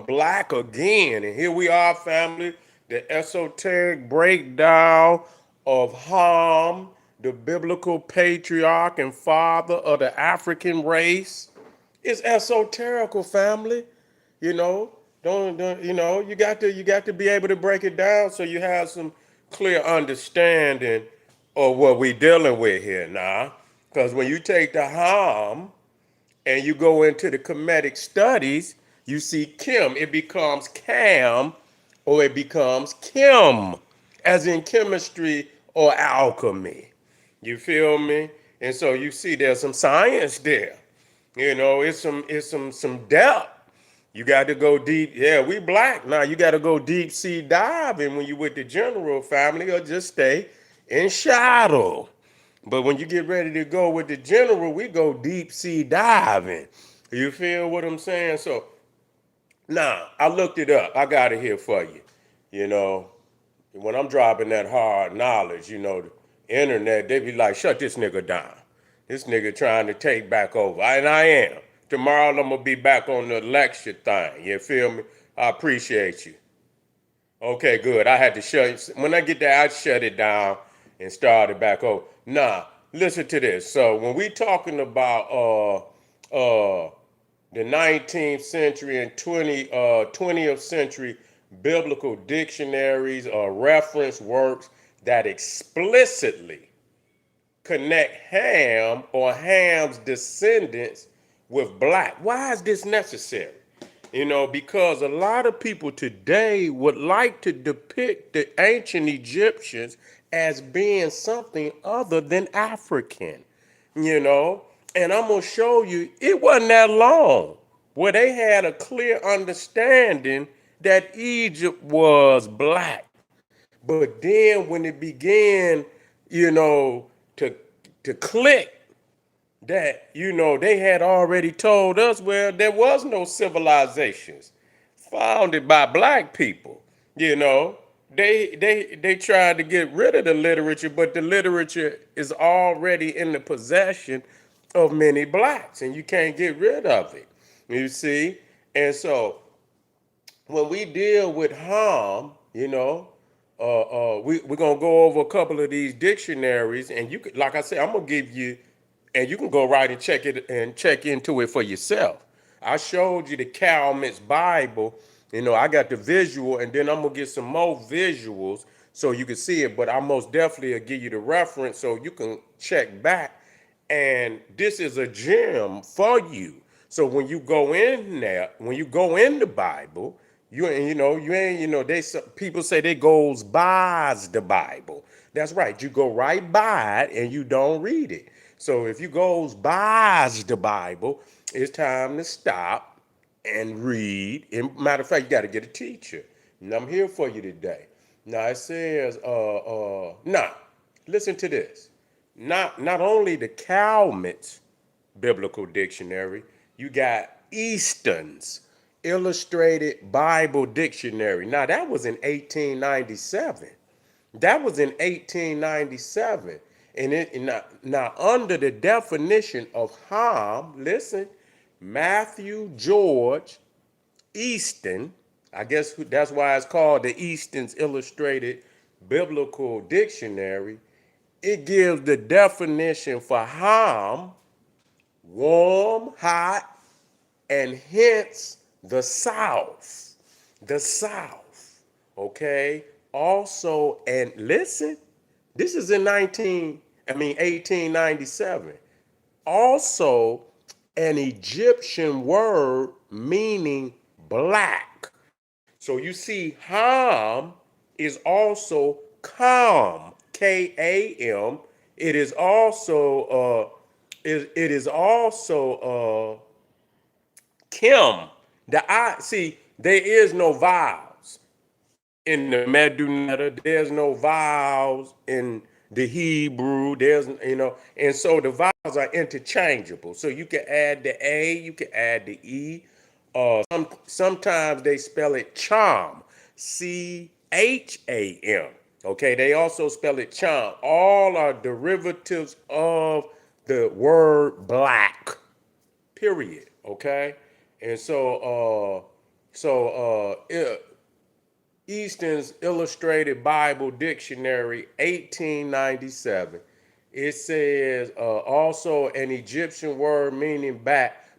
black again. And here we are, family, the esoteric breakdown of Ham, the biblical patriarch and father of the African race. It's esoterical, family. You know, don't you got to be able to break it down so you have some clear understanding of what we dealing with here now. Because when you take the Ham and you go into the Kemetic studies, you see Kim, it becomes Cam or it becomes Kim, as in chemistry or alchemy. You feel me? And so you see there's some science there. It's some depth. You got to go deep. Yeah, we black. Now you got to go deep sea diving when you with the general family or just stay in shadow. But when you get ready to go with the general, we go deep sea diving. You feel what I'm saying? So now I looked it up. I got it here for you. You know, when I'm dropping that hard knowledge, the internet, they be like, shut this nigga down. This nigga trying to take back over. And I am. Tomorrow I'm gonna be back on the lecture thing. You feel me? I appreciate you. Okay, good. I had to shut when I get there, I shut it down and start it back over. Nah, listen to this. So when we talking about the 19th century and 20th century biblical dictionaries or reference works that explicitly connect Ham or Ham's descendants with black. Why is this necessary? Because a lot of people today would like to depict the ancient Egyptians as being something other than African, you know. And I'm going to show you it wasn't that long where they had a clear understanding that Egypt was black. But then when it began, to click that they had already told us, well, there was no civilizations founded by black people. You know they tried to get rid of the literature, but the literature is already in the possession of many blacks and you can't get rid of it, you see. And so when we deal with harm, we're gonna go over a couple of these dictionaries, and you could, like I said, I'm gonna give you, and you can go right and check it and check into it for yourself. I showed you the Calmet's Bible. I got the visual, and then I'm gonna get some more visuals so you can see it. But I most definitely will give you the reference so you can check back. And this is a gem for you. So when you go in there, when you go in the Bible, you ain't they people say they goes buys the Bible. That's right. You go right by it and you don't read it. So if you goes buys the Bible, it's time to stop and read. And matter of fact, you got to get a teacher. And I'm here for you today. Now it says, now listen to this. Not only the Calmet's Biblical Dictionary, you got Easton's Illustrated Bible Dictionary. Now that was in 1897. That was in 1897. And now under the definition of harm, listen, Matthew George Easton, I guess that's why it's called the Easton's Illustrated Biblical Dictionary. It gives the definition for harm: warm, hot, and hence the South. The South. Okay? Also, and listen, this is in 1897. Also, an Egyptian word meaning black. So you see, Ham is also Kam, Kam. It is also Kim. The I see there is no vowels in the Medunetta. There's no vowels in the Hebrew. And so the vowels are interchangeable. So you can add the A, you can add the E. Sometimes they spell it charm, Cham. Okay, they also spell it charm. All are derivatives of the word black. Period. Okay, and so So Easton's Illustrated Bible Dictionary, 1897. It says also an Egyptian word meaning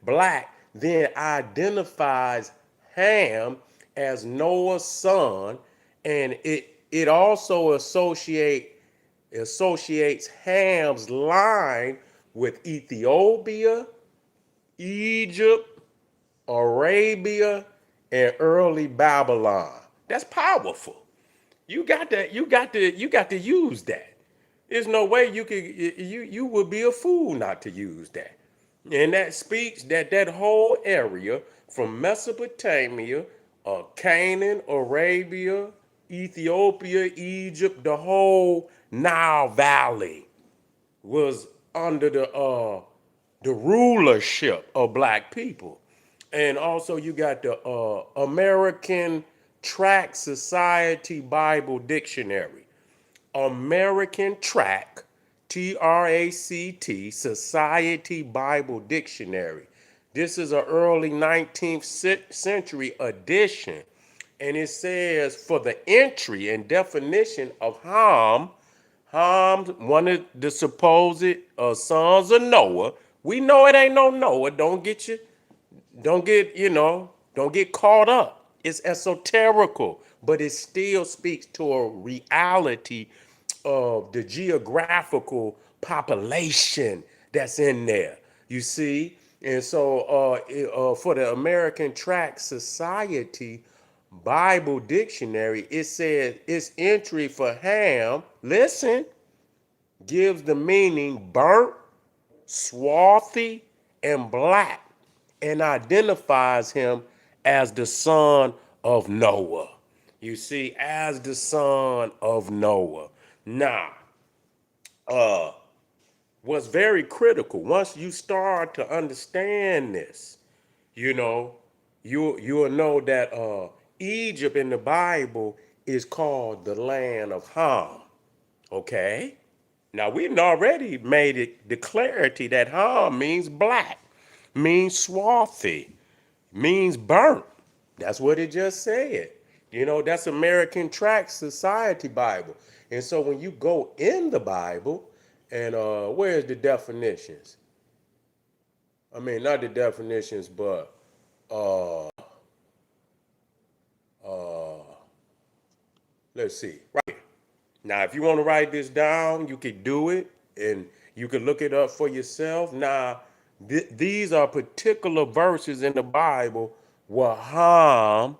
black then identifies Ham as Noah's son, and it also associates Ham's line with Ethiopia, Egypt, Arabia, and early Babylon. That's powerful. You got to use that. There's no way you would be a fool not to use that. And that speaks that whole area from Mesopotamia, Canaan, Arabia, Ethiopia, Egypt, the whole Nile Valley was under the rulership of black people. And also you got the American Tract Society Bible Dictionary. American Tract, TRACT, Society Bible Dictionary. This is an early 19th century edition. And it says for the entry and definition of Ham, one of the supposed sons of Noah. We know it ain't no Noah. Don't get caught up. It's esoterical, but it still speaks to a reality of the geographical population that's in there. You see? And so for the American Tract Society Bible Dictionary, it says its entry for Ham, listen, gives the meaning burnt, swarthy, and black, and identifies him as the son of Noah. You see, as the son of Noah. Now, what's very critical, once you start to understand this, you know, you'll know that Egypt in the Bible is called the land of Ham. Okay? Now we've already made it the clarity that Ham means black, means swarthy, means burnt. That's what it just said. That's American Tract Society Bible. And so when you go in the Bible, and where's the definitions? I mean, not the definitions, but let's see. Right here. Now, if you want to write this down, you could do it, and you could look it up for yourself. Now, these are particular verses in the Bible where Ham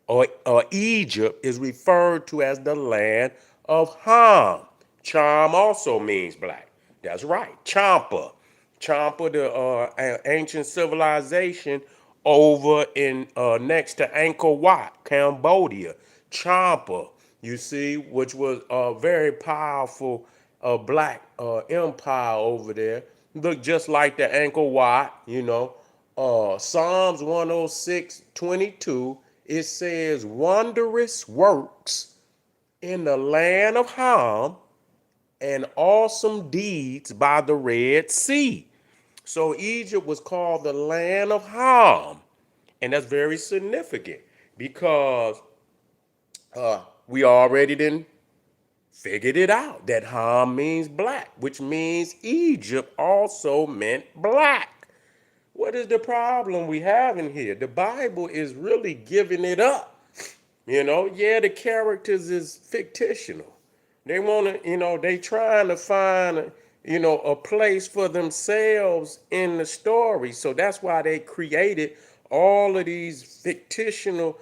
or Egypt is referred to as the land of Ham. Cham also means black. That's right. Champa. Champa, the ancient civilization over in next to Angkor Wat, Cambodia. Champa, you see, which was a very powerful black empire over there. Look just like the Angkor Wat. Psalms 106:22, it says, wondrous works in the land of Ham and awesome deeds by the Red Sea. So Egypt was called the land of Ham. And that's very significant because we already then figured it out that Ham means black, which means Egypt also meant black. What is the problem we have in here? The Bible is really giving it up. Yeah, the characters is fictional. They want to, they trying to find, a place for themselves in the story. So that's why they created all of these fictional,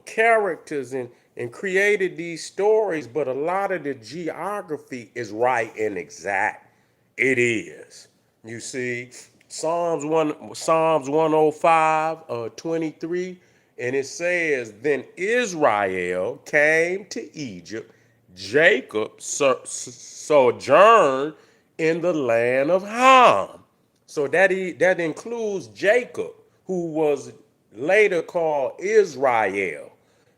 characters and created these stories. But a lot of the geography is right and exact. It is. You see, Psalms 105, 23, and it says, then Israel came to Egypt, Jacob sojourned in the land of Ham. So that includes Jacob, who was later called Israel.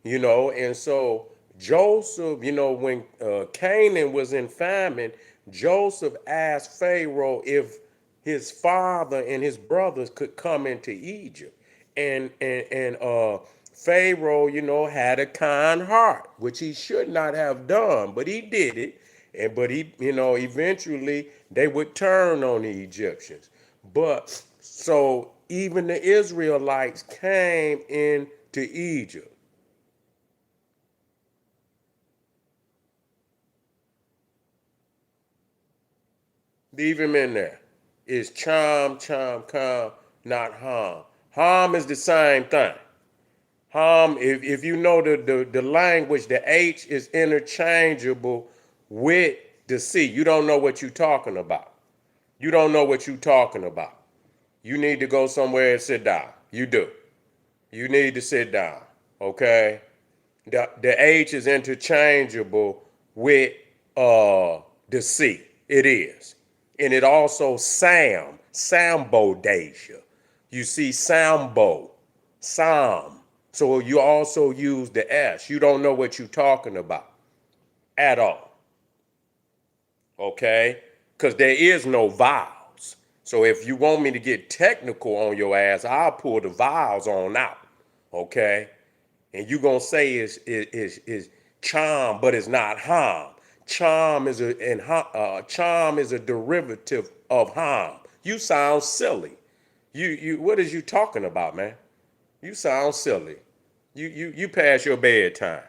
And so Joseph, when Canaan was in famine, Joseph asked Pharaoh if his father and his brothers could come into Egypt. And Pharaoh, had a kind heart, which he should not have done, but he did it. But he, eventually they would turn on the Egyptians. But so even the Israelites came into Egypt. Leave him in there. It's cham, cham, calm, not harm. Harm is the same thing. Harm, if you know the language, the H is interchangeable with the C. You don't know what you're talking about. You don't know what you're talking about. You need to go somewhere and sit down. You do. You need to sit down. Okay? The H is interchangeable with the C. It is. And it also Sambo Deja. You see Sambo, Sam. So you also use the S. You don't know what you're talking about at all. Okay? Because there is no vowels. So if you want me to get technical on your ass, I'll pull the vowels on out. Okay? And you gonna say is charm, but it's not harm. Charm is a derivative of harm. You sound silly. You what is you talking about, man? You sound silly. You pass your bedtime.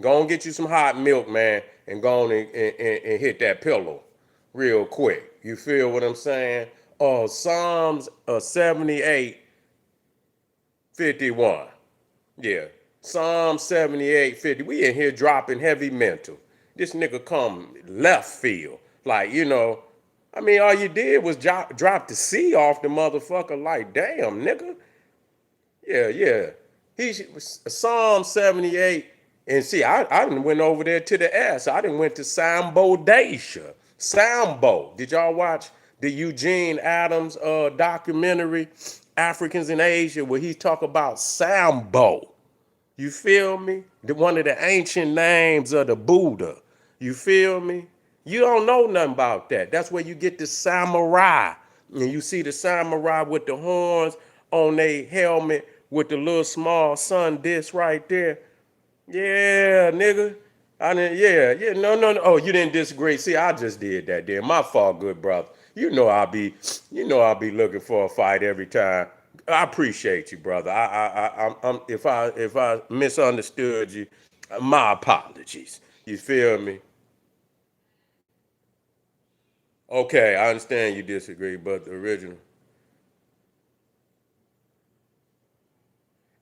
Go and get you some hot milk, man, and go on and hit that pillow real quick. You feel what I'm saying? Psalms 78, 51. Yeah. Psalm 78, 50. We in here dropping heavy mental. This nigga come left field. Like, I mean, all you did was drop the C off the motherfucker. Like, damn, nigga. Yeah, yeah. He Psalm 78. And see, I didn't went over there to the S. I didn't went to Sambo Dacia. Sambo. Did y'all watch the Eugene Adams documentary, Africans in Asia, where he talk about Sambo? You feel me? One of the ancient names of the Buddha. You feel me? You don't know nothing about that. That's where you get the samurai. And you see the samurai with the horns on their helmet with the little small sun disc right there. Yeah, nigga. I didn't, yeah. No. Oh, you didn't disagree. See, I just did that there. My fault, good brother. You know I'll be looking for a fight every time. I appreciate you, brother. If I misunderstood you, my apologies. You feel me? Okay, I understand you disagree, but the original.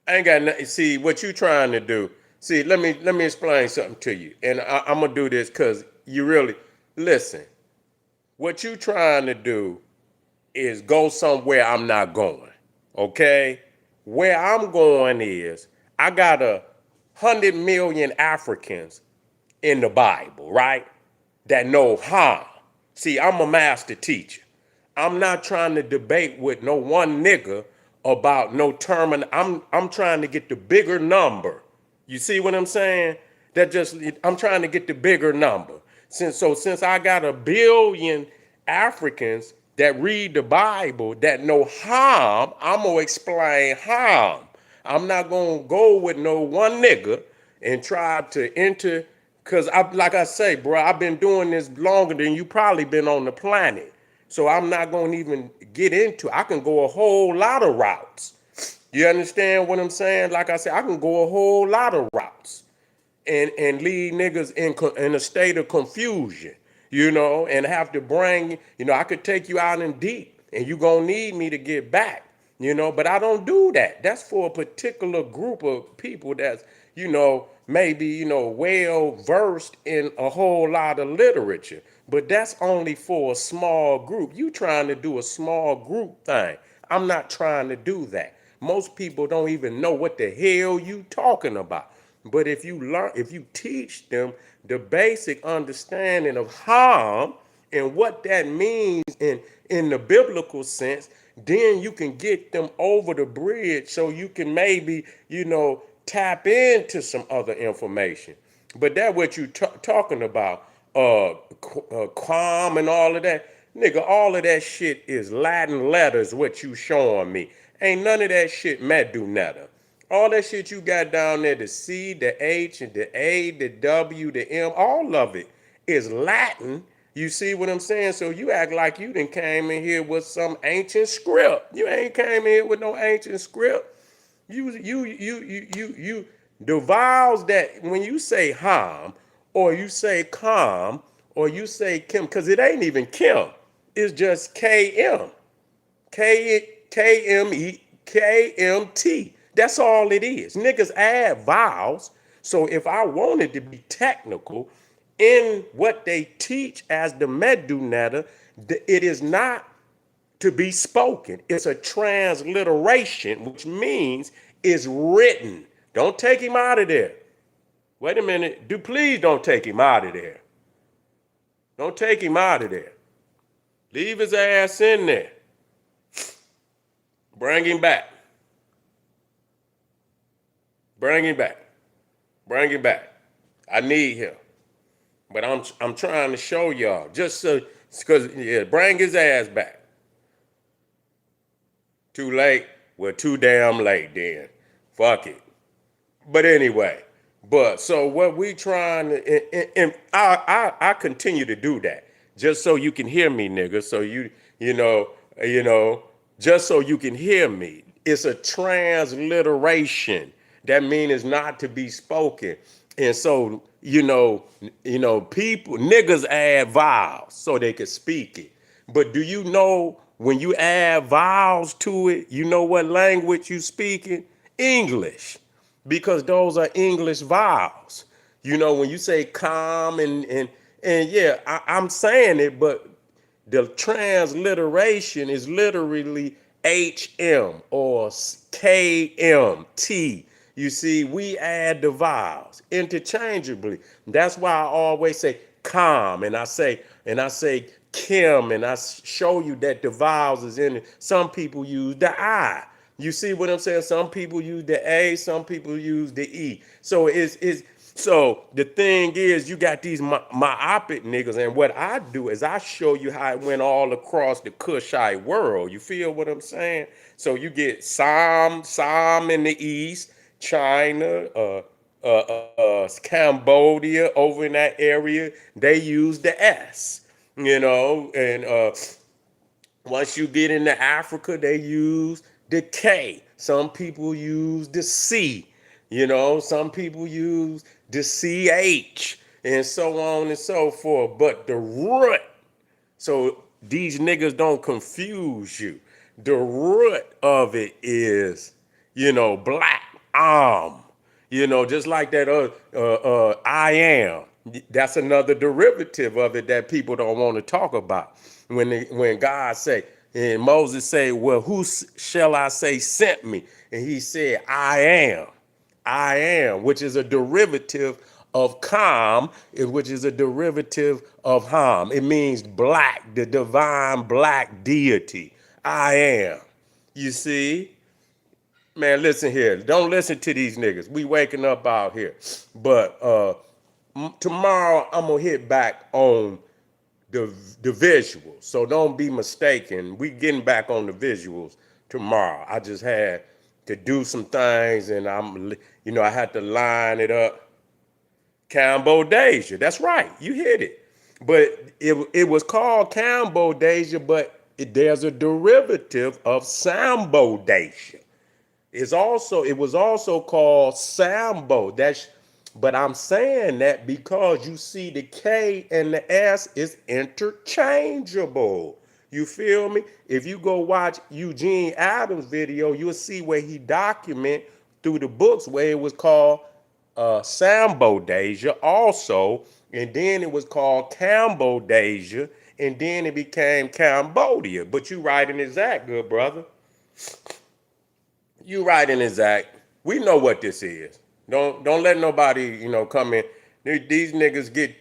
I ain't got nothing. See what you trying to do. See, let me explain something to you, and I'm gonna do this because you really listen. What you trying to do is go somewhere I'm not going. Okay? Where I'm going is I got 100 million Africans in the Bible, right? That know harm. See, I'm a master teacher. I'm not trying to debate with no one nigga about no term. I'm trying to get the bigger number. You see what I'm saying? I'm trying to get the bigger number. Since I got 1 billion Africans that read the Bible that know harm, I'm gonna explain harm. I'm not gonna go with no one nigga and try to enter, cause like I say, bro, I've been doing this longer than you probably been on the planet. So I'm not gonna even get into. I can go a whole lot of routes. You understand what I'm saying? Like I said, I can go a whole lot of routes and leave niggas in a state of confusion, and have to bring, I could take you out in deep and you gonna need me to get back, but I don't do that. That's for a particular group of people that's, maybe, well versed in a whole lot of literature, but that's only for a small group. You trying to do a small group thing. I'm not trying to do that. Most people don't even know what the hell you talking about. But if you teach them the basic understanding of harm and what that means in the biblical sense, then you can get them over the bridge so you can maybe, tap into some other information. But that what you talking about, calm and all of that, nigga, all of that shit is Latin letters what you showing me. Ain't none of that shit Medunetta. All that shit you got down there, the C, the H, and the A, the W, the M, all of it is Latin. You see what I'm saying? So you act like you done came in here with some ancient script. You ain't came in here with no ancient script. You the vowels that when you say ham or you say calm or you say Kim, because it ain't even Kim. It's just KM. KMT. That's all it is. Niggas add vowels. So if I wanted to be technical in what they teach as the Medunetta, it is not to be spoken. It's a transliteration, which means it's written. Don't take him out of there. Wait a minute. Please don't take him out of there. Don't take him out of there. Leave his ass in there. Bring him back. Bring him back. Bring him back. I need him. But I'm trying to show y'all. Just so, because, yeah, bring his ass back. Too late? Well, too damn late then. Fuck it. But anyway, so what we trying to, and I continue to do that. Just so you can hear me, nigga. So you know, just so you can hear me. It's a transliteration. That means it's not to be spoken. And so, people, niggas add vowels so they can speak it. But do you know when you add vowels to it, you know what language you speaking? English. Because those are English vowels. When you say calm and yeah, I'm saying it, but the transliteration is literally HM or KMT. You see, we add the vowels interchangeably. That's why I always say calm and I say Kim and I show you that the vowels is in it. Some people use the I. You see what I'm saying? Some people use the A, some people use the E. So so the thing is, you got these myopic niggas, and what I do is I show you how it went all across the Kushite world. You feel what I'm saying? So you get Sam in the east, China, Cambodia over in that area. They use the S, and once you get into Africa, they use the K. Some people use the C. Some people use the CH and so on and so forth. But the root, so these niggas don't confuse you. The root of it is, black just like that I am. That's another derivative of it that people don't want to talk about. When God say, and Moses say, well, who shall I say sent me? And he said, I am, which is a derivative of Kam, which is a derivative of Ham. It means black, the divine black deity. I am. You see? Man, listen here. Don't listen to these niggas. We waking up out here. But tomorrow I'm going to hit back on the visuals. So don't be mistaken. We getting back on the visuals tomorrow. I just had to do some things and I had to line it up. Cambodia. That's right. You hit it. But it was called Cambodia, but there's a derivative of Sambodacia. It was also called Sambo. But I'm saying that because you see the K and the S is interchangeable. You feel me? If you go watch Eugene Adams' video, you'll see where he document through the books where it was called Sambodacia also, and then it was called Cambodacia, and then it became Cambodia. But you right in exact, good brother. You right in exact. We know what this is. Don't let nobody, come in. These niggas get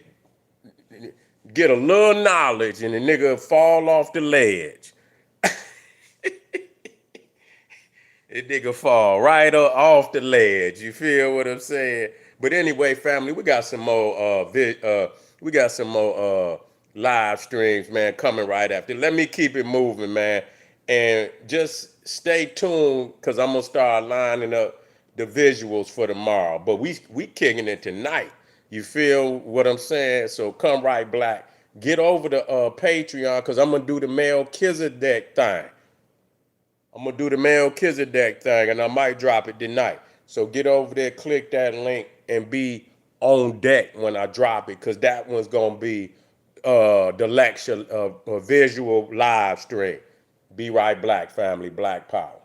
a little knowledge and the nigga fall off the ledge. The nigga fall right off the ledge. You feel what I'm saying? But anyway, family, we got some more live streams, man, coming right after. Let me keep it moving, man. And just stay tuned because I'm gonna start lining up the visuals for tomorrow. But we kicking it tonight. You feel what I'm saying? So come right black. Get over to Patreon because I'm gonna do the Melchizedek thing. I'm gonna do the Melchizedek thing, and I might drop it tonight. So get over there, click that link, and be on deck when I drop it, because that one's gonna be the lecture of a visual live stream. Be right black, family, black power.